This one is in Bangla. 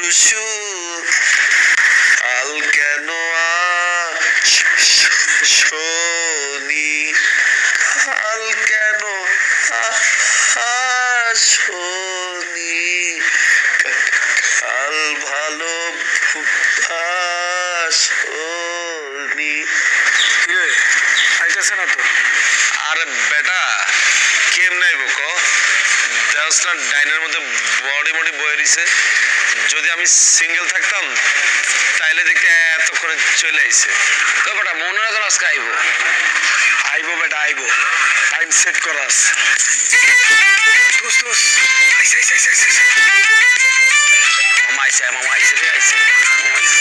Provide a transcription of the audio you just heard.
টুসু আল কেন আসনি আল কেন আসনি কাল ভালো আসনি আইতেছে না তো। আরে বেটা কেমনে আইব ক দেওসটা ডাইনের মধ্যে বডি বডি বয়ে রইছে যদি আমি সিঙ্গেল থাকতাম তাইলে দেখতে এতক্ষণে চলে আইছে তো বেটা মনে রাখো আজকে আইবো আইবো বেটা আইবো, টাইম সেট করা আছে। দোস্ত দোস্ত আইসে আইসে আইসে আইসে মামা আইছে রে আইছে মামা আইছে